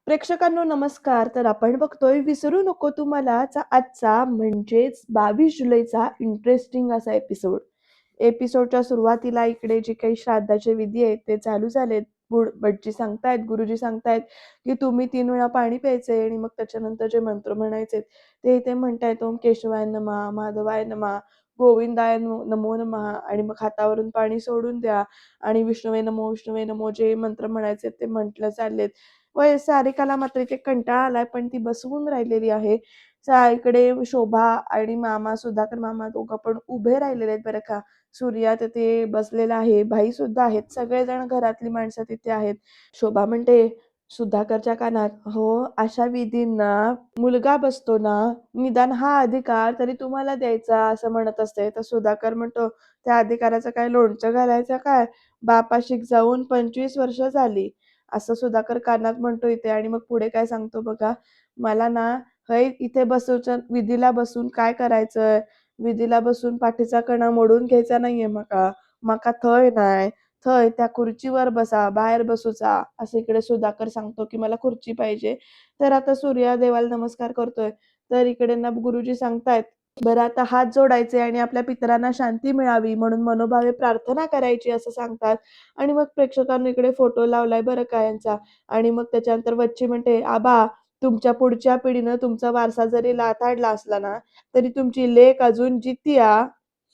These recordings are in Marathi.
प्रेक्षकांनो नमस्कार. तर आपण बघतोय विसरू नको तू मलाचा आजचा म्हणजेच 22 जुलैचा इंटरेस्टिंग असा एपिसोड. एपिसोडच्या सुरुवातीला इकडे जे काही श्राद्धाचे विधी आहेत ते चालू झालेत. भटजी सांगतायत, गुरुजी सांगतायत, की तुम्ही 3 वेळा पाणी प्यायचंय आणि मग त्याच्यानंतर जे मंत्र म्हणायचे ते इथे म्हणतायत ओम केशवाय नमः, माधवाय नमः, गोविंदाय नमो नमः आणि मग हातावरून पाणी सोडून द्या आणि विष्णवे नमो, विष्णवे नमो जे मंत्र म्हणायचे ते म्हटलं चाललेत. सारिकाला मात्र इथे कंटाळा आलाय, पण ती बसवून राहिलेली आहे. इकडे शोभा आणि मामा, सुधाकर मामा दोघं पण उभे राहिलेले आहेत बरं का. सूर्या तिथे बसलेला आहे, भाई सुद्धा आहेत. सगळेजण घरातली माणसं तिथे आहेत. शोभा म्हणते सुधाकरच्या कानात, "हो, अशा विधींना मुलगा बसतो ना, निदान हा अधिकार तरी तुम्हाला द्यायचा," असं म्हणत असते. तर सुधाकर म्हणतो, "त्या अधिकाराचं काय लोणचं घालायचं काय? बापाशी जाऊन 25 वर्ष झाली." असं सुधाकर कानात म्हणतो इथे आणि मग पुढे काय सांगतो बघा, "मला ना इथे बसून विधीला बसून काय करायचंय? विधीला बसून पाठीचा कणा मोडून घ्यायचा नाहीये माका. माका थंय नाय. थंय त्या खुर्चीवर बसा, बाहेर बसूचा." असं इकडे सुधाकर सांगतो, की मला खुर्ची पाहिजे. तर आता सूर्या देवाला नमस्कार करतोय. तर इकडे ना गुरुजी सांगतायत, "बरं आता हात जोडायचे आणि आपल्या पितरांना शांती मिळावी म्हणून मनोभावे प्रार्थना करायची," असं सांगतात. आणि मग प्रेक्षकांनी इकडे फोटो लावलाय बरं का यांचा आणि मग त्याच्यानंतर वच्ची म्हणते, "आबा, तुमच्या पुढच्या पिढीनं तुमचा वारसा जरी लाथाडला असला ना, तरी तुमची लेक अजून जितीया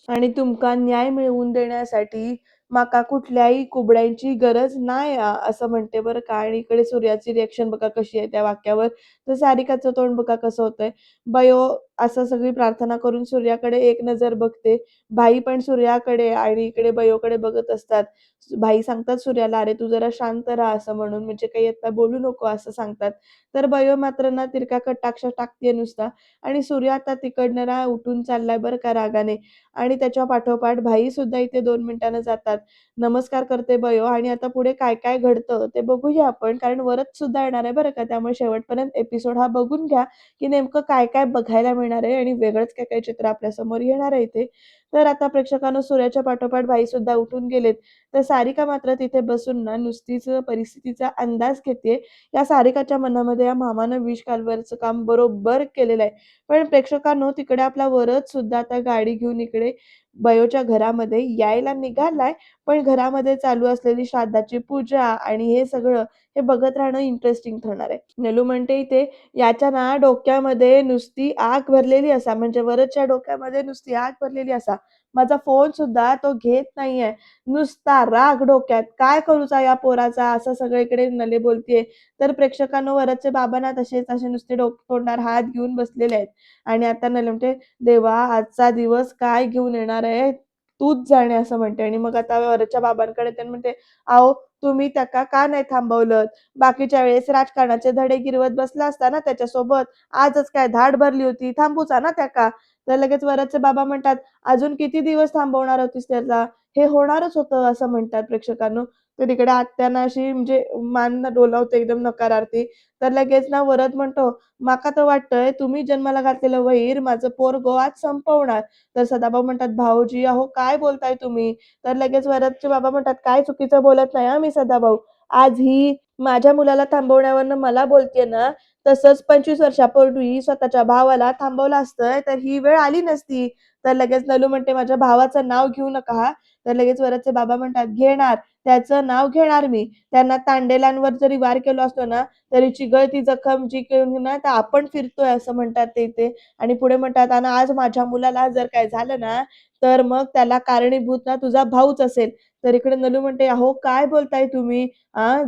आणि तुमका न्याय मिळवून देण्यासाठी माका कुठल्याही कुबड्यांची गरज नाही आ," असं म्हणते बरं का. आणि इकडे सूर्याची रिएक्शन बघा कशी आहे त्या वाक्यावर. तर सारिकाचं तोंड बघा कसं होतंय. "बयो," असं सगळी प्रार्थना करून सूर्याकडे एक नजर बघते. भाई पण सूर्याकडे आणि इकडे बयोकडे बघत असतात. भाई सांगतात सूर्याला, "अरे तू जरा शांत राहा," असं म्हणून, म्हणजे काही आता बोलू नको असं सांगतात. तर बयो मात्र ना तिरका कटाक्ष टाकते नुसता आणि सूर्य आता तिकडनं ना उठून चाललाय बरं का रागाने आणि त्याच्या पाठोपाठ भाई सुद्धा इथे 2 मिनिटांनं जातात. नमस्कार करते बयो आणि आता पुढे काय-काय घडतं ते बघूया आपण, कारण वरच सुद्धा येणार आहे बरं का. त्यामुळे शेवटपर्यंत एपिसोड हा बघून घ्या, की नेमकं काय-काय बघायला मिळणार आहे आणि वेगळंच काय-काय चित्र आपल्यासमोर येणार आहे इथे. तर आता प्रेक्षकांनो सूर्याच्या पाठोपाठ भाई सुद्धा उठून गेलेत. तर सारिका मात्र तिथे बसून ना नुसतीच परिस्थितीचा अंदाज घेते. या सारिकाच्या मनामध्ये या मामानं विष कालवायचं काम बरोबर केलेलं आहे. पण प्रेक्षकांनो तिकडे आपला वरद सुद्धा आता गाडी घेऊन इकडे बयोच्या घरामध्ये यायला निघालाय. पण घरामध्ये चालू असलेली श्राद्धाची पूजा आणि हे सगळं हे बघत राहणं इंटरेस्टिंग ठरणार आहे. नलू म्हणते इथे, "याच्या ना डोक्यामध्ये नुसती आग भरलेली असा." म्हणजे वरदच्या डोक्यामध्ये नुसती आग भरलेली असा. "माझा फोन सुद्धा तो घेत नाहीये. नुसता राग डोक्यात. काय करूचा या पोराचा?" असं सगळीकडे नले बोलतीये. तर प्रेक्षकांनो वरदचे बाबा ना तसेच असे नुसते तोंडावर हात घेऊन बसलेले आहेत. आणि आता नले म्हणते, "देवा आजचा दिवस काय घेऊन येणार आहे? तूच जाणे," असं म्हणते. आणि मग आता वरदच्या बाबांकडे ते म्हणते, "अहो तुम्ही त्याका का नाही थांबवलंत? बाकीच्या वेळेस राजकारणाचे धडे गिरवत बसला असता ना त्याच्यासोबत. आजच काय धाड भरली होती, थांबूचा ना त्याका." तर लगेच वरदचे बाबा म्हणतात, "अजून किती दिवस थांबवणार होतीस त्याला? हे होणारच होतं," असं म्हणतात प्रेक्षकांनो. तर तिकडे आत्याना अशी म्हणजे मान डोलावते एकदम नकारार्थी. तर लगेच ना वरद म्हणतो, "माका तर वाटतंय तुम्ही जन्माला घातलेलं वैर माझं पोरगं आज संपवणार." तर सदाभाऊ म्हणतात, "भाऊजी अहो काय बोलताय तुम्ही?" तर लगेच वरदचे बाबा म्हणतात, "काय चुकीचं बोलत नाही हां मी सदाभाऊ. आज ही माझ्या मुलाला थांबवण्यावरनं मला बोलतेय ना, तसंच 25 वर्षापूर्वी स्वतःच्या भावाला थांबवलं असतं तर ही वेळ आली नसती." तर लगेच नलू म्हणते, "माझ्या भावाचं नाव घेऊ नका हां." तर लगेच वरदचे बाबा म्हणतात, "घेणार. त्याचं नाव घेणार मी. त्यांना तांडेलांवर जरी वार केला असतो ना, तरी चिघळती जखम जी घेऊन ना तर आपण फिरतोय," असं म्हणतात ते इथे. आणि पुढे म्हणतात, "आणि आज माझ्या मुलाला जर काय झालं ना, तर मग त्याला कारणीभूत ना तुझा भाऊच असेल." तर इकडे नलू म्हणते, "अहो काय बोलताय तुम्ही?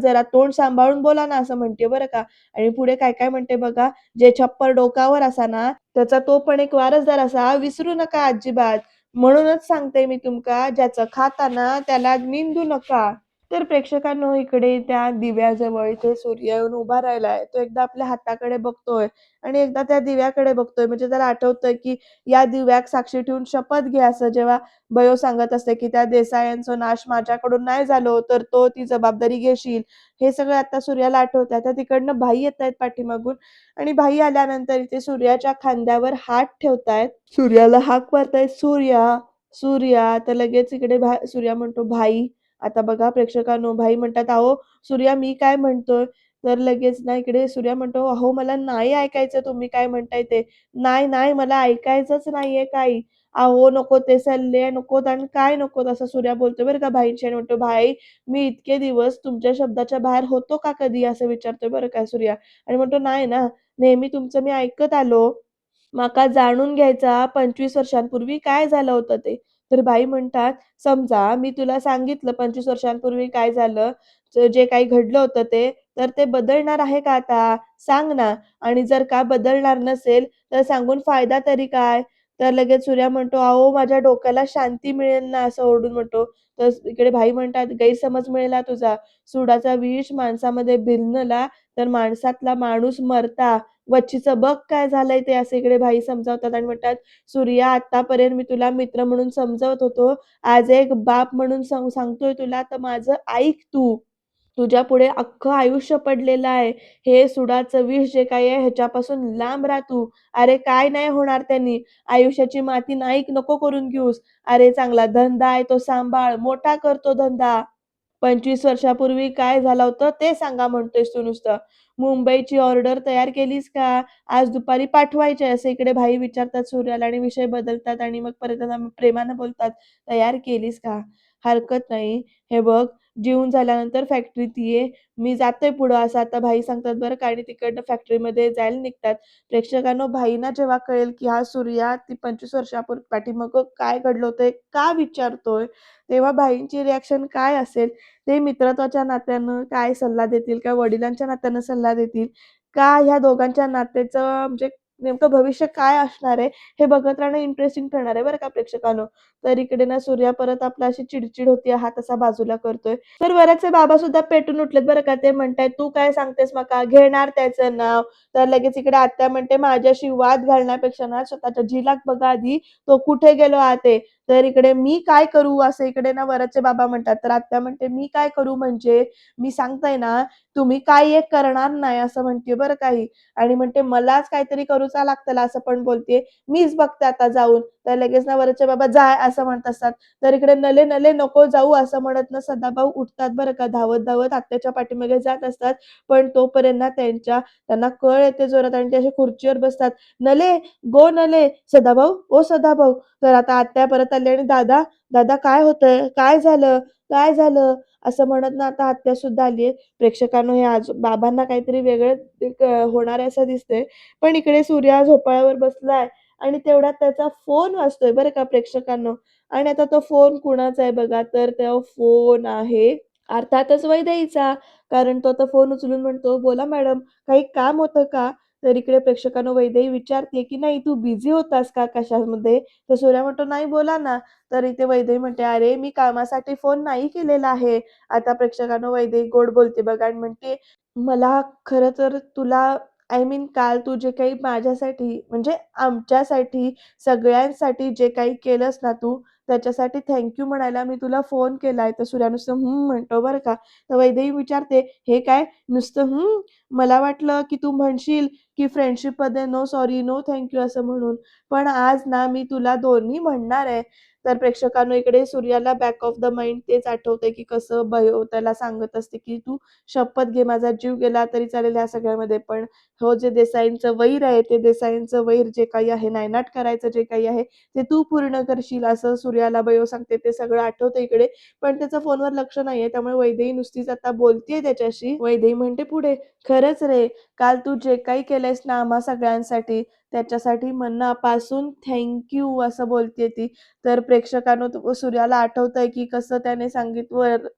जरा तोंड सांभाळून बोला ना," असं म्हणते बरं का. आणि पुढे काय-काय म्हणते बघा, "जे छप्पर डोकावर असा ना, त्याचा तो पण एक वारसदार असा विसरू नका अजिबात. म्हणूनच सांगते मी तुमका, ज्याचं खाता ना त्याला निंदू नका." तर प्रेक्षकांनो इकडे त्या दिव्याजवळ इथे सूर्य येऊन उभा राहिलाय. तो एकदा आपल्या हाताकडे बघतोय आणि एकदा त्या दिव्याकडे बघतोय. म्हणजे त्याला आठवतंय, की या दिव्याक साक्षी ठेवून शपथ घे असं जेव्हा बयो सांगत असते, की "त्या देसायांचा नाश माझ्याकडून नाही झालो, तर तो ती जबाबदारी घेशील." हे सगळं आता सूर्याला आठवतंय. आता तिकडनं भाई येतायत पाठीमागून आणि भाई आल्यानंतर इथे सूर्याच्या खांद्यावर हात ठेवतायत. सूर्याला हाक मारतायत, "सूर्या, सूर्या." तर लगेच इकडे सूर्या म्हणतो, "भाई." आता बघा प्रेक्षकांनो, भाई म्हणतात, "अहो सूर्या मी काय म्हणतोय, तर लगेच ना इकडे सूर्या म्हणतो, "अहो मला नाही ऐकायचं तुम्ही काय म्हणताय ते. नाही, नाही मला ऐकायचंच नाहीये काही. अहो नको ते सल्ले नकोत आणि काय नकोत." असं सूर्या बोलतोय बरं का भाईंशी आणि म्हणतो, "भाई मी इतके दिवस तुमच्या शब्दाच्या बाहेर होतो का कधी?" असं विचारतोय बरं का सूर्या आणि म्हणतो, "नाही ना, नेहमी तुमचं मी ऐकत आलो." माका जाणून घ्यायचा 25 वर्षांपूर्वी काय झालं होतं ते. तर बाई म्हणतात, "समजा मी तुला सांगितलं 25 वर्षांपूर्वी काय झालं, जे काही घडलं होतं ते, तर ते बदलणार आहे का आता? सांग ना. आणि जर का बदलणार नसेल, तर सांगून फायदा तरी काय?" तर लगेच सूर्या म्हणतो, "अहो माझ्या डोक्याला शांती मिळेल ना," असं ओरडून म्हणतो. तर इकडे भाई म्हणतात, "गैरसमज मिळेल हा तुझा. सुडाचा विष माणसामध्ये भिनला, तर माणसातला माणूस मरता. वच्छीचं बघ काय झालंय ते असे इकडे भाई समजावतात आणि म्हणतात, "सूर्या आत्तापर्यंत मी तुला मित्र म्हणून समजावत होतो. आज एक बाप म्हणून सांगतोय तुला तर माझं ऐक तू. तुझ्यापुढे अख्खं आयुष्य पडलेलं आहे. हे सुडाचं विष जे काही आहे ह्याच्यापासून लांब राहा तू. अरे काय नाही होणार त्यांनी. आयुष्याची माती नाईक नको करून घेऊस. अरे चांगला धंदा आहे तो सांभाळ. मोठा कर धंदा." 25 वर्षापूर्वी काय झालं होतं ते सांगा म्हणतोयस तू नुसतं. मुंबईची ऑर्डर तयार केलीस का? आज दुपारी पाठवायची आहे. असं इकडे भाई विचारतात सूर्याला आणि विषय बदलतात आणि मग परत त्यांना प्रेमानं बोलतात, "तयार केलीस का? हरकत नाही. हे बघ जेवून झाल्यानंतर फॅक्टरीत ये. मी जातोय पुढं." असं आता भाई सांगतात बरं का आणि तिकडनं फॅक्टरीमध्ये जायला निघतात. प्रेक्षकांनो भाईंना जेव्हा कळेल, की हा सूर्या ती 25 पाठीमागं काय घडलं होतं, का विचारतोय, तेव्हा भाईंची रिएक्शन काय असेल? ते मित्रत्वाच्या नात्यानं काय सल्ला देतील? का वडिलांच्या नात्यानं सल्ला देतील? का ह्या दोघांच्या नात्याचं म्हणजे नेमकं भविष्य काय असणार आहे? हे बघत राहणं इंटरेस्टिंग ठरणार आहे बरं का प्रेक्षकांनो. तर इकडे ना सूर्या परत आपला अशी चिडचिड होतीये, हा तसा बाजूला करतोय. तर वराचे बाबा सुद्धा पेटून उठलेत बरं का. ते म्हणतायत, "तू काय सांगतेस मका? घेणार त्याचं नाव." तर लगेच इकडे आत्या म्हणते, "माझ्याशी वाद घालण्यापेक्षा ना स्वतःच्या झिलाक बघा आधी, तो कुठे गेलो आते." तर इकडे मी काय करू असं इकडे ना वराचे बाबा म्हणतात. तर आत्या म्हणते, "मी काय करू म्हणजे? मी सांगते ना, तुम्ही काही एक करणार नाही." असं म्हणते बरं का आणि म्हणते, "मलाच काहीतरी करूचा लागतला." असं पण बोलते. "मीच बघते आता जाऊन." तर लगेच ना वराचे बाबा, "जा." असं म्हणत असतात. तर इकडे "नले, नले नको जाऊ." असं म्हणत ना सदाभाऊ उठतात बरं का धावत-धावत आत्याच्या पाठीमागे जात असतात. पण तोपर्यंत ना त्यांना कळ येते जोरात आणि ते असे खुर्चीवर बसतात. "नले, गो नले." "सदाभाऊ, ओ सदाभाऊ." तर आता आत्या परत आली आणि "दादा, दादा काय होतंय? काय झालं? काय झालं?" असं म्हणत ना आता आत्यासुद्धा आली आहे. प्रेक्षकांनो हे बाबांना काहीतरी वेगळंच एक होणार आहे असं दिसतंय. पण इकडे सूर्या झोपाळ्यावर बसलाय आणि तेवढ्यात त्याचा फोन वाजतोय बरं का प्रेक्षकांनो आणि आता तो फोन कुणाचा आहे बघा, तर तो फोन आहे अर्थातच वैदेहीचा. कारण तो आता फोन उचलून म्हणतो, "बोला मॅडम, काही काम होतं का?" तर इकडे प्रेक्षकांनो वैदेही विचारते, की "नाही तू बिझी होतास का कशामध्ये?" तर सूर्या म्हणतो, "नाही बोला ना." तर इथे वैदेही म्हणते, "अरे मी कामासाठी फोन नाही केलेला आहे." आता प्रेक्षकांनो वैदेही गोड बोलते बघा आणि म्हणते, "मला खरं तर तुला आय मीन काल तू जे काही माझ्यासाठी म्हणजे आमच्यासाठी, सगळ्यांसाठी जे काही केलंस ना तू, त्याच्यासाठी थँक म्हणायला मी तुला फोन केलाय." तर सूर्या नुसतं म्हणतो बरं का. तर वैदेही विचारते, "हे काय नुसतं मला वाटलं की तू म्हणशील की फ्रेंडशिपमध्ये नो सॉरी, नो थँक असं म्हणून. पण आज ना मी तुला दोन्ही म्हणणार आहे." तर प्रेक्षकांनो इकडे सूर्याला बॅक ऑफ द माइंड तेच आठवतंय की कसं भयो त्याला सांगत असते की "तू शपथ घे माझा जीव गेला तरी चालेल ह्या सगळ्यामध्ये, पण हो जे देसाईंचं वैर आहे, ते देसाईंचं वैर जे काही आहे, नायनाट करायचं जे काही आहे, ते तू पूर्ण करशील." असं सूर्याला बयो सांगते. ते सगळं आठवतं इकडे. पण त्याचं फोनवर लक्ष नाहीये. त्यामुळे वैदेही नुसतीच आता बोलतीये त्याच्याशी. वैदेही म्हणते पुढे, "खरंच रे, काल तू जे काही केलंयस ना आम्हा सगळ्यांसाठी, त्याच्यासाठी मनापासून थँक असं बोलतेय ती. तर प्रेक्षकांनो सूर्याला आठवतंय की कसं त्याने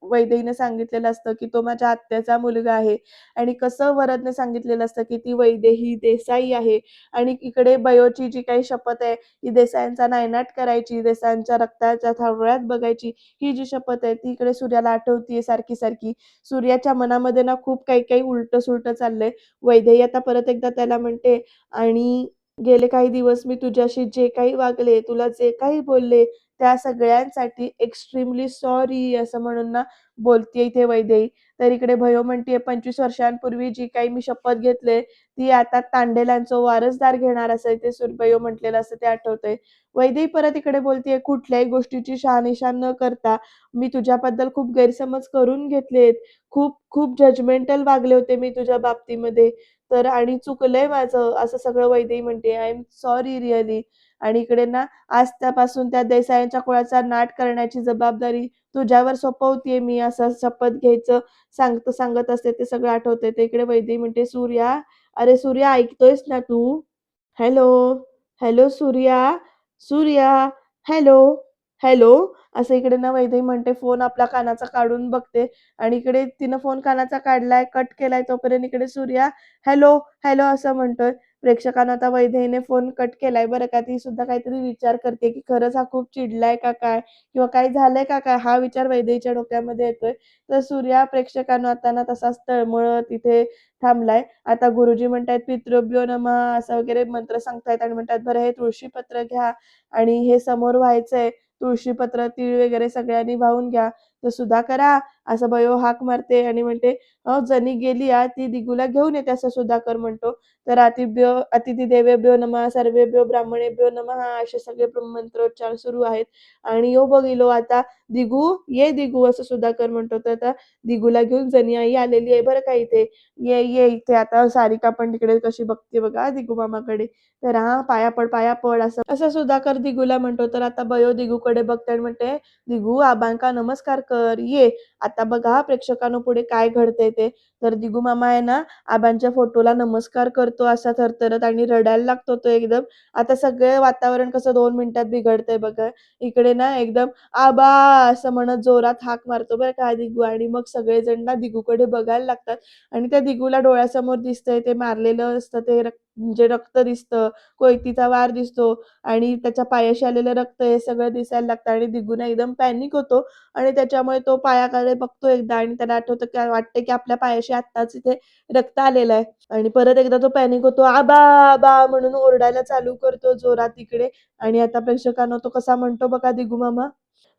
वैदेहीने सांगितलेलं असतं की तो माझ्या आत्याचा मुलगा आहे आणि कसं वरदने सांगितलेलं असतं की ती वैदेही देसाई आहे आणि इकडे बयोची जी काही शपथ आहे, ही देसाईंचा नायनाट करायची, देसाईंच्या रक्ताच्या थारोळ्यात बघायची, ही जी शपथ आहे ती इकडे सूर्याला आठवतीये सारखी-सारखी. सूर्याच्या मनामध्ये ना खूप काही-काही उलटं-सुलटं चाललंय. वैदेही आता परत एकदा त्याला म्हणते आणि गेले काही दिवस मी तुझ्याशी जे काही वागले, तुला जे काही बोलले, त्या सगळ्यांसाठी एक्स्ट्रीमली सॉरी असं म्हणून ना बोलतीये इथे वैदेही. तर इकडे भयो म्हणतीये 25 वर्षांपूर्वी जी काही मी शपथ घेतले, ती आता तांडेलांचा वारसदार घेणार असं इथे भयो म्हटलेलं असं ते आठवतंय. वैदेही परत इकडे बोलतीये, "कुठल्याही गोष्टीची शहानिशा न करता मी तुझ्याबद्दल खूप गैरसमज करून घेतलेत. खूप खूप जजमेंटल वागले होते मी तुझ्या बाबतीमध्ये. तर आणि चुकलंय माझं." असं सगळं वैदेही म्हणते. "I am sorry really." आणि इकडे ना आजपासून त्या देसाईंच्या कुळाचा नाट करण्याची जबाबदारी तुझ्यावर सोपवतेय मी असं शपथ घ्यायचं सांगत असते ते सगळं आठवतंय. तर इकडे वैदेही म्हणते, "सूर्या, अरे सूर्या ऐकतोयस ना तू? Hello, hello Surya, Surya, hello, hello." असं इकडे ना वैदेही म्हणते फोन आपल्या कानाचा काढून बघते आणि इकडे तिनं फोन कानाचा काढलाय, कट केलाय तोपर्यंत इकडे सूर्या हॅलो, हॅलो असं म्हणतोय. प्रेक्षकांना आता वैदेहीने फोन कट केलाय बरं का. ती सुद्धा काहीतरी विचार करते, की खरंच हा खूप चिडलाय का काय? किंवा काही झालंय का काय? हा विचार वैदेहीच्या डोक्यामध्ये येतोय. तर सूर्या प्रेक्षकांना आता ना तसाच तळमळत तिथे थांबलाय. आता गुरुजी म्हणतायत पितृभ्यो नमः असं वगैरे मंत्र सांगतायत आणि म्हणतात बरं हे तुळशीपत्र घ्या आणि हे समोर व्हायचंय. तुळशीपत्र, तीळ वगैरे सगळ्यांनी वाहून घ्या. तर सुधाकरा असं बयो हाक मारते आणि म्हणते, जणी गेली ती दिगूला घेऊन येते असं सुधाकर म्हणतो. तर अतिथी देवेभ्यो नमः, सर्वेभ्यो ब्राह्मणेभ्यो नमः असे सगळे मंत्रोच्चार सुरू आहेत. आणि "यो बघिलो आता दिगू, ये दिगू" असं सुधाकर म्हणतो. तर आता दिगूला घेऊन जणी आई आलेली आहे बरं का इथे. "ये, ये इथे." आता सारिका पण तिकडे कशी बघते बघा दिगू मामाकडे. तर "हां, पाया पड, पाया पड." असं असं सुधाकर दिगूला म्हणतो. तर आता बयो दिगूकडे बघते आणि म्हणते, "दिगू आबांका नमस्कार कर, ये." आता बघा प्रेक्षकांनो पुढे काय घडतंय ते. तर दिगू मामा आहे ना, आबांच्या फोटोला नमस्कार करतो असा थरथरत आणि रडायला लागतो तो एकदम. आता सगळे वातावरण कसं 2 मिनिटात बिघडतंय बघा. इकडे ना एकदम "आबा" असं म्हणत जोरात हाक मारतो बरं का दिगू आणि मग सगळेजण ना दिगूकडे बघायला लागतात आणि त्या दिगूला डोळ्यासमोर दिसतंय ते मारलेलं असतं ते म्हणजे रक्त दिसतं, कोयतीचा वार दिसतो आणि त्याच्या पायाशी आलेलं रक्त हे सगळं दिसायला लागतं आणि दिगू ना एकदम पॅनिक होतो आणि त्याच्यामुळे तो पायाकडे बघतो एकदा आणि त्याला आठवतं की वाटतं की आपल्या पायाशी आत्ताच इथे रक्त आलेलं आहे. आणि परत एकदा तो पॅनिक होतो, "आबा, आबा" म्हणून ओरडायला चालू करतो जोरात तिकडे आणि आता प्रेक्षकांनो तो कसा म्हणतो बघा दिगू मामा,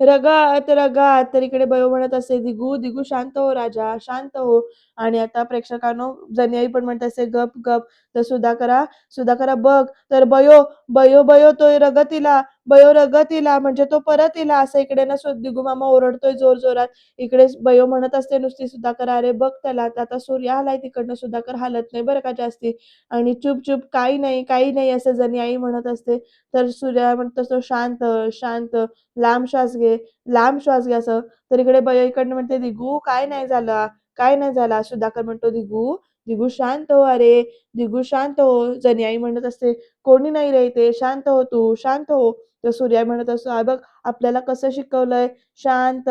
"रगात, रगात." तर इकडे बयो म्हणत असते, "दिगू, दिगू शांत हो राजा, शांत हो." आणि आता प्रेक्षकांनो जनियाई पण म्हणत असते, "गप, गप." तर सुधाकरा, "सुधाकरा बघ." तर "बयो, बयो, बयो तो रगतीला, बयो रगतीला म्हणजे तो परत इला." असं इकडे ना दिगू मामा ओरडतोय जोरजोरात. इकडे बयो म्हणत असते नुसती सुधाकर, "अरे बघ त्याला." तर आता सूर्य आलाय तिकडनं सुधाकर हालत नाही बरं का जास्ती आणि "चुप, चुप, काही नाही, काही नाही." असं जनी म्हणत असते. तर सूर्या म्हणत असतो, "शांत, शांत, लांब श्वास घे, लांब श्वास घे." असं. तर इकडे बयो इकडनं म्हणते, "दिगू काय नाही झालं, काय नाही झालं." सुधाकर म्हणतो, "दिगू, दिगू शांत हो अरे, दिगू शांत हो." जनी म्हणत असते, "कोणी नाही रे इथे, शांत हो तू, शांत हो." तर सूर्या म्हणत असतो, बघ आपल्याला कसं शिकवलंय, शांत,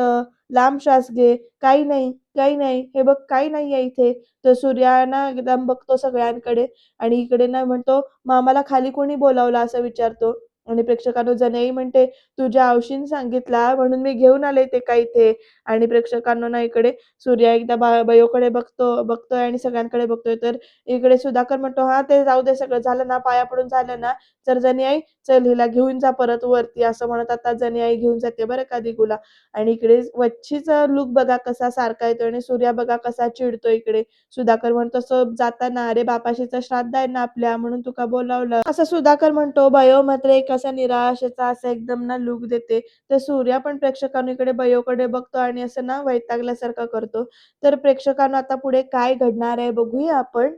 लांब श्वास घे, काही नाही, काही नाही, हे बघ काही नाहीये इथे." तर सूर्या ना एकदम बघतो सगळ्यांकडे आणि इकडे ना म्हणतो, "मग आम्हाला खाली कोणी बोलावलं?" असं विचारतो आणि प्रेक्षकांनो जनाई म्हणते, "तुझ्या आऊशीने सांगितला म्हणून मी घेऊन आले ते का इथे." आणि प्रेक्षकांनो ना इकडे सूर्या एकदा बयोकडे बघतोय आणि सगळ्यांकडे बघतोय. तर इकडे सुधाकर म्हणतो, "हां, ते जाऊ दे सगळं झालं ना, पाया पडून झालं ना, तर जनी चल हिला घेऊन जा परत वरती." असं म्हणत आता जनी घेऊन जाते बरं का दिगूला. आणि इकडे वच्छीचा लूक बघा कसा सारखा येतोय आणि सूर्या बघा कसा चिडतो इकडे. सुधाकर म्हणतो, "असं जाताना अरे बापाशीचं श्राद्ध आहे ना आपल्या म्हणून तुका बोलावलं." असं सुधाकर म्हणतो. बयो मात्र एक असा निराशेचा असा एकदम ना लूक देते. तर सूर्या पण प्रेक्षकांनो इकडे बयोकडे बघतो आणि असं ना वैतागल्यासारखं करतो. तर प्रेक्षकांनो आता पुढे काय घडणार आहे बघूया आपण.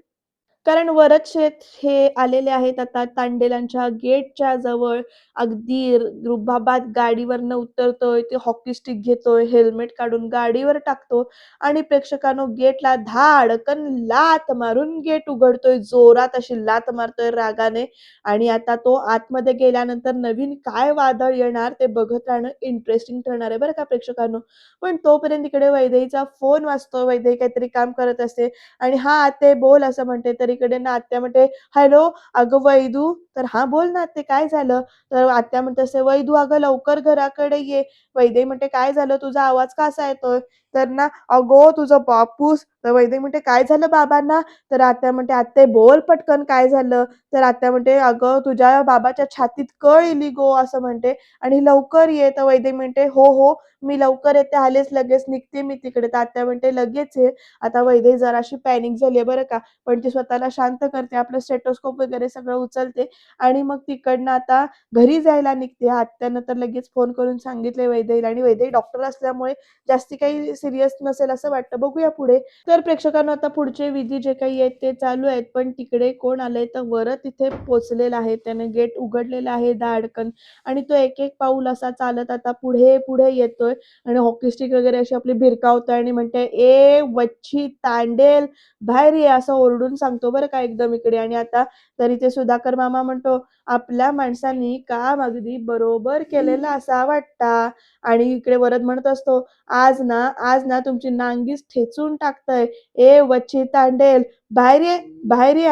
कारण वरदशेठ हे आलेले आहेत आता तांडेलांच्या गेटच्या जवळ. अगदी रुबाबात गाडीवरनं उतरतोय, ते हॉकी स्टिक घेतोय, हेल्मेट काढून गाडीवर टाकतो आणि प्रेक्षकांनो गेटला धाडकन लाथ मारून गेट उघडतोय. जोरात अशी लाथ मारतोय रागाने आणि आता तो आतमध्ये गेल्यानंतर नवीन काय वादळ येणार ते बघत राहणं इंटरेस्टिंग ठरणार आहे बरं का प्रेक्षकांनो. पण तोपर्यंत इकडे वैदेहीचा फोन वाजतो. वैदेही काहीतरी काम करत असते आणि "हां, आते बोल" असं म्हणते. तर इकडे ना आत्या म्हणते, "हॅलो, अगं वैदू, तर "हां, बोल ना आत्ते काय झालं?" तर आत्या म्हणते असे, "वैदू अगं लवकर घराकडे ये." वैदेही म्हणते, "काय झालं? तुझा आवाज का असा येतोय?" तर ना, "अगं तुझा बापूस." तर वैदेही म्हणते, "काय झालं बाबांना?" तर आत्या म्हणते, "आत्ते बोल पटकन काय झालं?" तर आत्या म्हणते, "अगं तुझ्या बाबाच्या छातीत कळ इली गो," असं म्हणते, "आणि लवकर ये." तर वैदेही म्हणते, "हो, हो, मी लवकर येते, आलेच लगेच निघते मी तिकडे." तर आत्या म्हणते, "लगेच ये." आता वैदेही जराशी पॅनिक झाली बरं का, पण ती स्वतःला शांत करते, आपलं स्टेथोस्कोप वगैरे सगळं उचलते आणि मग तिकडनं आता घरी जायला निघते. आत्यानं तर लगेच फोन करून सांगितले वैदेहीला आणि वैदेही डॉक्टर असल्यामुळे जास्ती काही सीरियस नसेल असं वाटतं. बघूया पुढे. तर प्रेक्षकांनो आता पुढचे विधी जे काही आहेत ते चालू आहेत. पण तिकडे कोण आलंय तर वरद तिथे पोहोचलेला आहे. त्याने गेट उघडलेलं आहे धाडकन आणि तो एक-एक पाऊल असा चालत आता पुढे-पुढे येतोय आणि हॉकी स्टिक वगैरे अशी आपली भिरकावतोय आणि म्हणते, "ए वच्छी तांडेल, बाहेर ये!" असं ओरडून सांगतो बरं का एकदम इकडे आणि आता तरी ते सुधाकर मामा म्हणतो, "आपल्या माणसांनी काम अगदी बरोबर केलेलं असा वाटता." आणि इकडे वरद म्हणत असतो, आज ना तुमची नांगीच ठेचून टाकतंय. ए वच्छी तांडेल, बाहेर ये, बाहेर ये."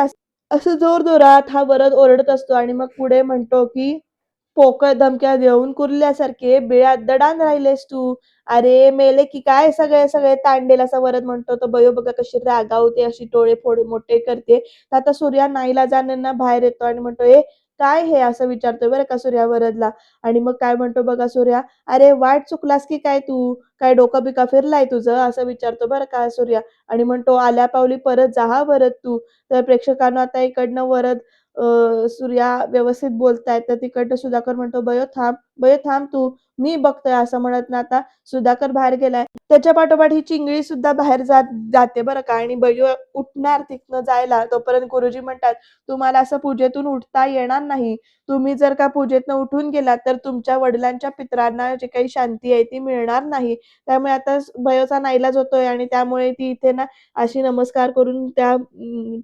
असं जोरजोरात हा वरद ओरडत असतो आणि मग पुढे म्हणतो, की "पोकळ धमक्या देऊन कुर्ल्यासारखे बिळात दडान राहिलेस तू. अरे मेले की काय सगळे सगळे तांडेल." असा वरद म्हणतो. तर बयो बघा कशी रागावते, अशी डोळे फोड मोठे करते. तर आता सूर्या नाईलाजाने ना बाहेर येतो आणि म्हणतो, "ए काय हे?" असं विचारतोय बरं का सूर्या वरदला. आणि मग काय म्हणतो बघा सूर्या, "अरे वाट चुकलास की काय तू? काय डोकं-बिका फिरलाय तुझं?" असं विचारतो बरं का सूर्या. आणि म्हणतो, "आल्या पावली परत जा हां वरद तू." तर प्रेक्षकांनो आता इकडनं वरद सूर्या व्यवस्थित बोलतायत, तर तिकडनं सुधाकर म्हणतो, बयो थांब तू, मी बघतोय." असं म्हणत ना आता सुधाकर बाहेर गेलाय. त्याच्या पाठोपाठ ही चिंगळी सुद्धा बाहेर जाते बरं का आणि बयो उठणार तिथनं जायला. तोपर्यंत गुरुजी म्हणतात, "तुम्हाला असं पूजेतून उठता येणार नाही. तुम्ही जर का पूजेतनं उठून गेलात, तर तुमच्या वडिलांच्या पितरांना जी काही शांती आहे ती मिळणार नाही." त्यामुळे आता बयोचा नाईलाज होतोय आणि त्यामुळे ती इथे ना अशी नमस्कार करून त्या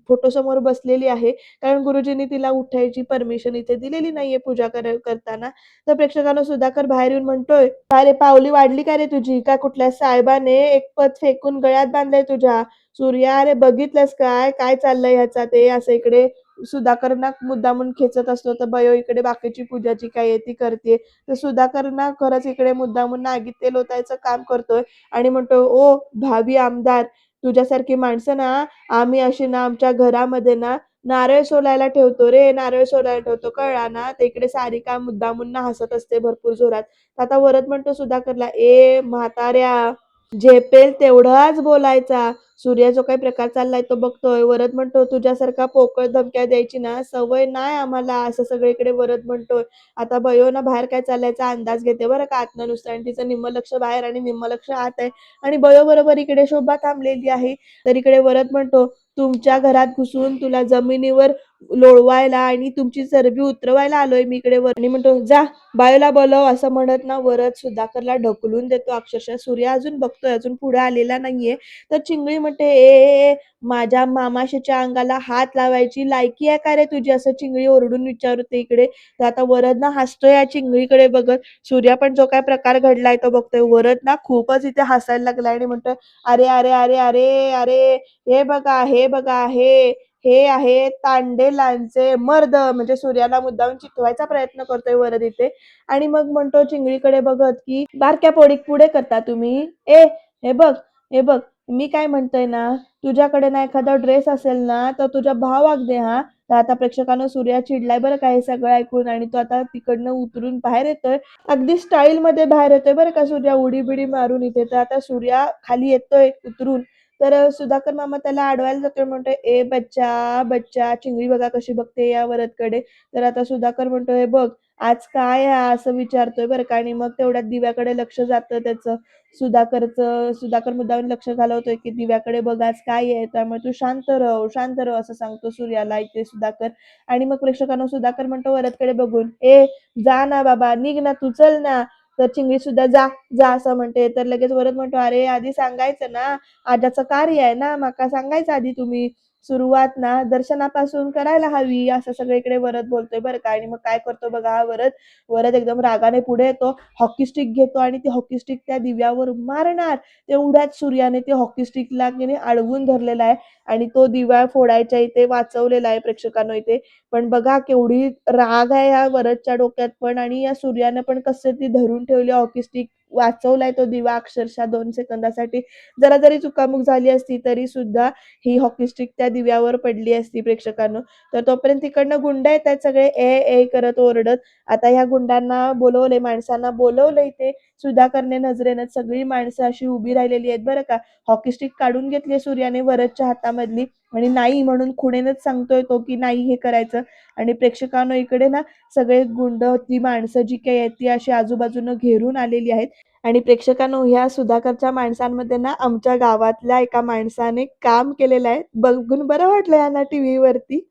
फोटोसमोर बसलेली आहे. कारण गुरुजींनी तिला उठायची परमिशन इथे दिलेली नाहीये पूजा करताना. तर प्रेक्षकांनो सुधाकर बाहेर येऊन म्हणतोय, "का रे पावली वाढली का रे तुझी? का कुठल्या साहेबाने एक पत फेकून गळ्यात बांधलंय तुझ्या? सूर्या अरे बघितलंस काय? काय चाललंय ह्याचा ते?" असं इकडे सुधाकर ना मुद्दामून खेचत असतो. तर बयो इकडे बाकीची पूजा जी काही आहे ती करते. तर सुधाकर ना खरंच इकडे मुद्दामून ना आगीत तेल ओतायचं काम करतोय आणि म्हणतो, "ओ भावी आमदार, तुझ्यासारखी माणसं ना आम्ही अशी ना आमच्या घरामध्ये ना नारळ सोलायला ठेवतो रे, नारळ सोलायला ठेवतो कळला ना." तर इकडे सारिका मुद्दामून ना हसत असते भरपूर जोरात. आता वरद म्हणतो सुधाकरला, "ए म्हाताऱ्या, झेपेल तेवढाच बोलायचा. सूर्या जो काही प्रकार चाललाय तो बघतोय." वरद म्हणतो, "तुझ्यासारखा पोकळ धमक्या द्यायची ना सवय नाही आम्हाला." असं सगळीकडे वरद म्हणतोय. आता बयो ना बाहेर काय चालल्याचा अंदाज घेते बरं का आतनं नुसतं आणि तिचं निम्म लक्ष बाहेर आणि निम्म लक्ष आत आहे आणि बयो बरोबर इकडे शोभा थांबलेली आहे. तर इकडे वरद म्हणतो, "तुमच्या घरात घुसून तुला जमिनीवर लोळवायला आणि तुमची चरबी उतरवायला आलोय मी इकडे." वर आणि म्हणतो, "जा बायोला बोलव." असं म्हणत ना वरद सुधाकरला ढकलून देतो अक्षरशः. सूर्या अजून बघतोय, अजून पुढे आलेला नाहीये. तर चिंगळी म्हणते, "ए माझ्या मामाशीच्या अंगाला हात लावायची लायकी आहे का रे तुझी?" असं चिंगळी ओरडून विचारते इकडे. तर आता वरद ना हसतोय या चिंगळीकडे बघत. सूर्या पण जो काय प्रकार घडलाय तो बघतोय. वरद ना खूपच इथे हसायला लागलाय आणि म्हणतोय, "अरे, अरे, अरे, अरे, अरे, हे बघा, हे बघा, हे आहे तांडेलांचे मर्द." म्हणजे सूर्याला मुद्दामून चिथवायचा प्रयत्न करतोय वरद इथे आणि मग म्हणतो चिंगळीकडे बघत, की "बारक्या पोडीक पुढे करता तुम्ही? हे बघ, हे बघ, मी काय म्हणतोय ना, तुझ्याकडे ना एखादा ड्रेस असेल ना, तर तुझ्या भावाक दे हां." तर आता प्रेक्षकांनो सूर्या चिडलाय बरं का हे सगळं ऐकून आणि तो आता तिकडनं उतरून बाहेर येतोय. अगदी स्टाईलमध्ये बाहेर येतोय बरं का सूर्या उडी-बिडी मारून इथे. तर आता सूर्या खाली येतोय उतरून. तर सुधाकर मामा त्याला अडवायला जातोय म्हणतोय, "ए बच्चा, बच्चा." चिंगळी बघा कशी बघते या वरदकडे. तर आता सुधाकर म्हणतोय, "हे बघ, आज काय आहे?" असं विचारतोय बरं का आणि मग तेवढ्यात दिव्याकडे लक्ष जातं त्याचं. सुधाकर मुद्दामून लक्ष घालवतोय, की "दिव्याकडे बघ आज काय आहे?" त्यामुळे "तू शांत रह, शांत रह." असं सांगतो सूर्याला इथे सुधाकर. आणि मग प्रेक्षकांनो सुधाकर म्हणतो वरदकडे बघून, जा ना बाबा, निघ ना तू, चल ना." तर चिंगळी सुद्धा "जा, जा." असं म्हणते. तर लगेच वरद म्हणतो, "अरे आधी सांगायचं ना, आज्याचं कार्य आहे ना, माका सांगायचं आधी तुम्ही." सुरुवात ना दर्शनापासून करायला हवी असं सगळीकडे वरद बोलतोय बरं का. आणि मग काय करतो बघा हा वरद. वरद एकदम रागाने पुढे येतो, हॉकी स्टिक घेतो आणि ती हॉकी स्टिक त्या दिव्यावर मारणार. तेवढ्याच सूर्याने ते हॉकी स्टिकला की नाही अडवून धरलेला आहे आणि तो दिवा फोडायच्या इथे वाचवलेला आहे प्रेक्षकांनो इथे. पण बघा केवढी राग आहे या वरदच्या डोक्यात पण, आणि या सूर्यानं पण कसं ती धरून ठेवली हॉकी स्टिक. वाचवलाय तो दिवा अक्षरशः 2 सेकंदासाठी. जरा जरी चुकामुक झाली असती तरी सुद्धा ही हॉकी स्टिक त्या दिव्यावर पडली असती प्रेक्षकांनो. तर तोपर्यंत तिकडनं गुंड येतात सगळे ए करत ओरडत. आता ह्या गुंडांना बोलवलंय, माणसांना बोलवलंय इथे. सुधाकरने नजरेनं सगळी माणसं अशी उभी राहिलेली आहेत बरं का. हॉकी स्टिक काढून घेतली सूर्याने वरदच्या हातामधली आणि नाही म्हणून खुणेनच सांगतोय तो की नाही हे करायचं. आणि प्रेक्षकांनो इकडे ना सगळे गुंड, ती माणसं जी काही आहेत ती अशी आजूबाजूनं घेरून आलेली आहेत. आणि प्रेक्षकांनो ह्या सुधाकरच्या माणसांमध्ये ना आमच्या गावातल्या एका माणसाने काम केलेलं आहे. बघून बरं वाटलं यांना टीव्हीवरती.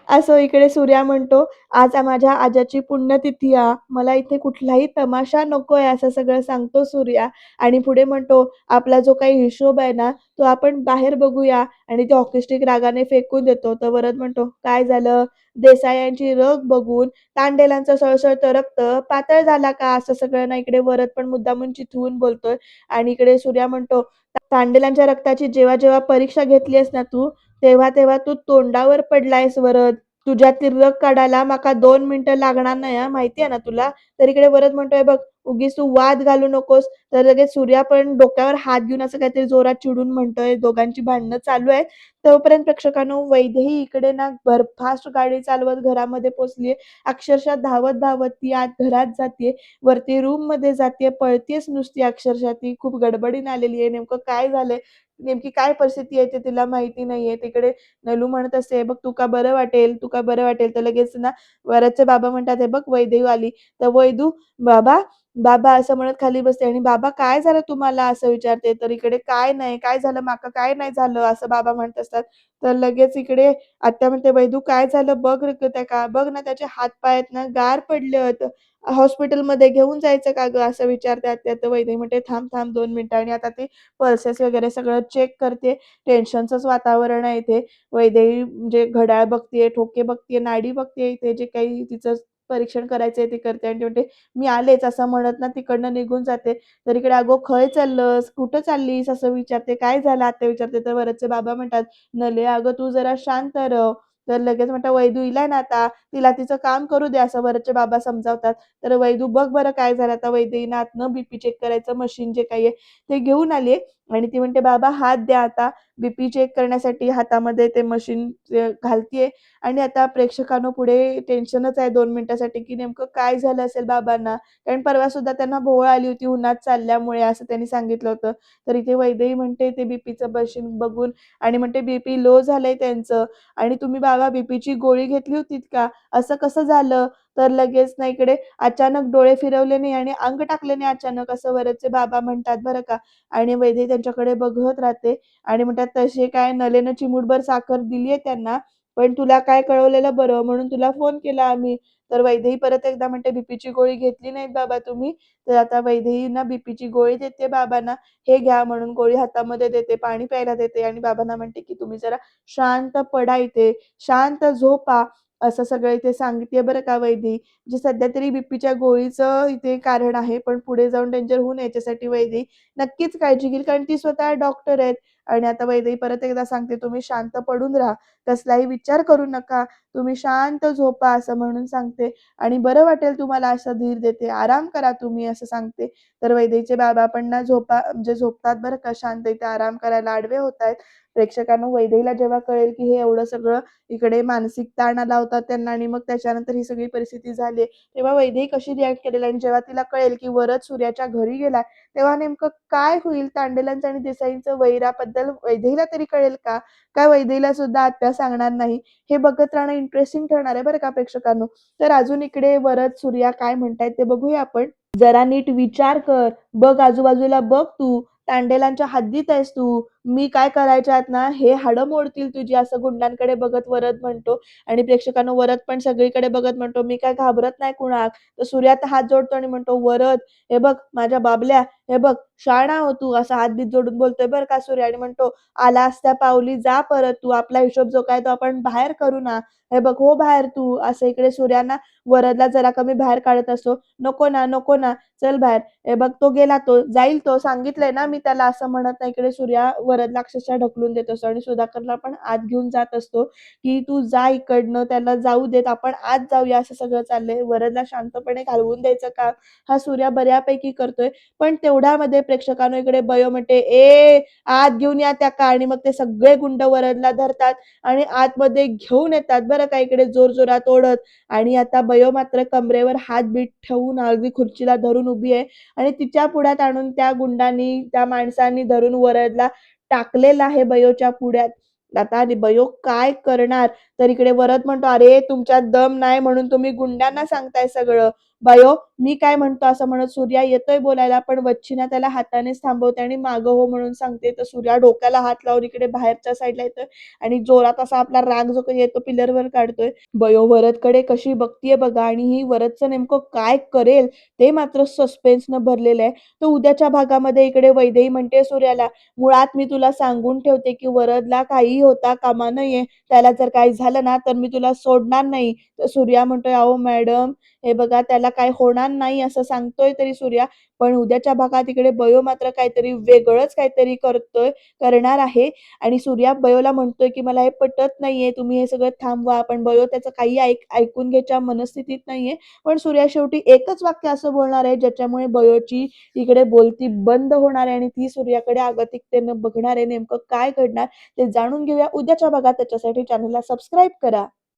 असो इकडे सूर्या म्हणतो, "आज माझ्या आज्याची पुण्यतिथी हा. मला इथे कुठलाही तमाशा नकोय," असं सगळं सांगतो सूर्या. आणि पुढे म्हणतो, "आपला जो काही हिशोब आहे ना, तो आपण बाहेर बघूया." आणि ते हॉकी स्टिक रागाने फेकून देतो. तर वरद म्हणतो, "काय झालं? देसायांची रग बघून तांडेलांचं सळसळतं रक्त पातळ झाला का?" असं सगळं ना इकडे वरद पण मुद्दामून चिथवून बोलतोय. आणि इकडे सूर्या म्हणतो, "तांडेलांच्या रक्ताची जेव्हा जेव्हा परीक्षा घेतलीयस ना तू, तेव्हा तेव्हा तू तोंडावर पडलायस वरद. तुझ्यातली रग काढायला माका 2 मिनिटं लागणार नाही हां, माहिती आहे ना तुला?" तर इकडे वरद म्हणतोय, "बघ उगीच तू वाद घालू नकोस." तर लगेच सूर्या पण डोक्यावर हात घेऊन असं काहीतरी जोरात चिडून म्हणतोय. दोघांची भांडणं चालू आहेत. तोपर्यंत प्रेक्षकांनो वैदेही इकडे ना फास्ट गाडी चालवत घरामध्ये पोहोचली. अक्षरशः धावत-धावत ती आत घरात जातीये. वरती रूममध्ये जातीये. पळतीयेच नुसती अक्षरशः ती. खूप गडबडीने आलेली आहे. नेमकं काय झालंय, नेमकी काय परिस्थिती आहे ते तिला माहिती नाहीये. तिकडे नलू म्हणत असते, "बघ तुका बरं वाटेल, तुका बरं वाटेल." तर लगेच ना वरदचे बाबा म्हणतात, "हे बघ वैदेही आली." तर वैदू, "बाबा, बाबा" असं म्हणत खाली बसते आणि "बाबा काय झालं तुम्हाला?" असं विचारते. तर इकडे "काय नाही, काय झालं माका काय नाही झालं." असं बाबा म्हणत असतात. तर लगेच इकडे आत्या म्हणते, "वैदू काय झालं बघ रे त्या का बघ ना त्याचे हात-पाय आहेत ना गार पडलेत. हॉस्पिटलमध्ये घेऊन जायचं का गं?" असं विचारते आत्या. तर वैदेही म्हणते, "थांब, थांब 2 मिनिटं." आणि आता ती पल्सेस वगैरे सगळं चेक करते. टेन्शनचंच वातावरण आहे इथे. वैदेही म्हणजे घड्याळ बघतीये, ठोके बघतीये, नाडी बघतीये. इथे जे काही तिचं परीक्षण करायचंय ते करते आणि ती म्हणते, "मी आलेच," असं म्हणत ना तिकडनं निघून जाते. तर इकडे "अगो खय चाललंस? कुठं चाललीस?" असं विचारते. "काय झालं?" आत्या विचारते. तर वरचे बाबा म्हणतात, "नले अगं तू जरा शांत रह." तर लगेच म्हणतात, "वैदू इलाय ना आता, तिला तिचं काम करू दे," असं वरचे बाबा समजावतात. तर "वैदू बघ बरं काय झालं." आता वैदेहीनं आतनं बीपी चेक करायचं मशीन जे काही आहे ते घेऊन आली आणि ती म्हणते, "बाबा हात द्या आता." बीपी चेक करण्यासाठी हातामध्ये ते मशीन घालतीये आणि आता प्रेक्षकांनो पुढे टेन्शनच आहे 2 मिनिटासाठी, की नेमकं काय झालं असेल बाबांना. कारण परवा सुद्धा त्यांना भोवळ आली होती उन्हात चालल्यामुळे असं त्यांनी सांगितलं होतं. तर इथे वैदेही म्हणते ते बीपीचं मशीन बघून आणि म्हणते, "बीपी लो झालंय त्यांचं आणि तुम्ही बाबा बीपीची गोळी घेतली होतीत का? असं कसं झालं?" तर लगेच ना इकडे अचानक डोळे फिरवले नाही आणि अंग टाकले नाही अचानक, असं वरचे बाबा म्हणतात बरं का. आणि वैदेही त्यांच्याकडे बघत राहते आणि म्हणतात, "तसे काय नलेनं चिमूटभर साखर दिलीये त्यांना, पण तुला काय कळवलेलं बरं म्हणून तुला फोन केला आम्ही." तर वैदेही परत एकदा म्हणते, "बीपीची गोळी घेतली नाहीत बाबा तुम्ही?" तर आता वैदेही ना बीपीची गोळी देते बाबांना. "हे घ्या," म्हणून गोळी हातामध्ये देते, पाणी प्यायला देते आणि बाबांना म्हणते, की "तुम्ही जरा शांत पडा इथे, शांत झोपा." असं सगळं इथे सांगतेय बरं का वैदेही. म्हणजे सध्या तरी बीपीच्या गोळीचं इथे कारण आहे, पण पुढे जाऊन डेंजर होऊ नये याच्यासाठी वैदेही नक्कीच काळजी घेईल, कारण ती स्वतः डॉक्टर आहेत. आणि आता वैदेही परत एकदा सांगते, "तुम्ही शांत पडून राहा. कसलाही विचार करू नका. तुम्ही शांत झोपा," असं म्हणून सांगते. "आणि बरं वाटेल तुम्हाला," असं धीर देते. "आराम करा तुम्ही," असं सांगते. तर वैदेहीचे बाबा पण ना म्हणजे झोपतात बरं का शांत इथे आराम करायला आडवे होतायत. प्रेक्षकांनो वैदेहीला जेव्हा कळेल, की हे एवढं सगळं इकडे मानसिक ताण आला होता त्यांना आणि मग त्याच्यानंतर ही सगळी परिस्थिती झाली तेव्हा वैदेही कशी रिॲक्ट करेल आणि जेव्हा तिला कळेल, की वरद सूर्याच्या घरी गेलाय, तेव्हा नेमकं काय होईल? तांडेलांचं आणि देसाईंचं वैराबद्दल वैदेहीला तरी कळेल का? का वैदेहीला सुद्धा आत्या सांगणार नाही? हे बघत राहणं इंटरेस्टिंग ठरणार आहे बरं का प्रेक्षकांनो. तर अजून इकडे वरद, सूर्या काय म्हणतायत ते बघूया आपण. "जरा नीट विचार कर. बघ आजूबाजूला बघ तू. तांडेलांच्या हद्दीत आहेस तू. मी काय करायच्यात ना, हे हाडं मोडतील तुझी, असं गुंडांकडे बघत वरद म्हणतो आणि प्रेक्षकांनो वरद पण सगळीकडे बघत म्हणतो, मी काय घाबरत नाही कुणाक. तर सूर्या तर हात जोडतो आणि म्हणतो, "वरद, हे बघ माझ्या बाबल्या, हे बघ शहाणा हो तू." असा हात-बीत जोडून बोलतोय बरं का सूर्या आणि म्हणतो, "आलास त्या पावली जा परत तू. आपला हिशोब जो काय तो आपण बाहेर करू ना. हे बघ हो बाहेर तू." असं इकडे सूर्या ना वरदला जरा कमी बाहेर काढत असतो. "नको ना, नको ना, चल बाहेर. हे बघ तो गेला, तो जाईल, तो सांगितलंय ना मी त्याला." असं म्हणत ना इकडे सूर्या वरदला अक्षरशः ढकलून देत असतो आणि सुधाकरला पण आत घेऊन जात असतो, की "तू जा इकडनं, त्याला जाऊ देत, आपण आत जाऊया." असं सगळं चाललंय. वरदला शांतपणे घालवून द्यायचं काम हा सूर्या बऱ्यापैकी करतोय. पण तेवढ्यामध्ये प्रेक्षकांनो इकडे बयो म्हणते, "ए आत घेऊन या त्याका." आणि मग ते सगळे गुंड वरदला धरतात आणि आतमध्ये घेऊन येतात बरं का इकडे जोरजोरात ओढत. आणि आता बयो मात्र कमरेवर हात-बीत ठेवून अगदी खुर्चीला धरून उभी आहे आणि तिच्या पुढ्यात आणून त्या गुंडांनी, त्या माणसांनी धरून वरदला टाकलेलं आहे बयोच्या पुढ्यात. आता बयो काय करणार? तर इकडे वरद म्हणतो, "अरे तुमच्यात दम नाही म्हणून तुम्ही गुंडांना सांगताय सगळं." "बयो मी काय म्हणतो?" असं म्हणत सूर्या येतोय बोलायला, पण वच्छिना त्याला हातानेच थांबवते आणि मागं हो म्हणून सांगते. तर सूर्या डोक्याला हात लावून इकडे बाहेरच्या साईडला येतोय आणि जोरात असा आपला राग जो काही येतो पिलरवर काढतोय. बयो वरदकडे कशी बघतीये बघा आणि ही वरदचं नेमकं काय करेल ते मात्र सस्पेन्सनं भरलेलं आहे. तर उद्याच्या भागामध्ये इकडे वैदेही म्हणते सूर्याला, "मुळात मी तुला सांगून ठेवते, की वरदला काहीही होता कामा नये. त्याला जर काही झालं ना, तर मी तुला सोडणार नाही." तर सूर्या म्हणतोय, "अहो मॅडम, हे बघा त्याला काही होणार नाही असं सांगतोय तरी सूर्या, पण उद्याच्या भागात इकडे बयो मात्र काहीतरी वेगळंच काहीतरी करणार आहे." आणि सूर्या बयोला म्हणतोय, की "मला हे पटत नाहीये. तुम्ही हे सगळं थांबवा." पण बयो त्याचं काही ऐकून घ्यायच्या मनस्थितीत नाहीये. पण सूर्या शेवटी एकच वाक्य असं बोलणार आहे, ज्याच्यामुळे बयोची इकडे बोलती बंद होणार आहे आणि ती सूर्याकडे आगतिकतेनं बघणार आहे. नेमकं काय घडणार ते जाणून घेऊया उद्याच्या भागात. त्याच्यासाठी चॅनलला सबस्क्राईब करा.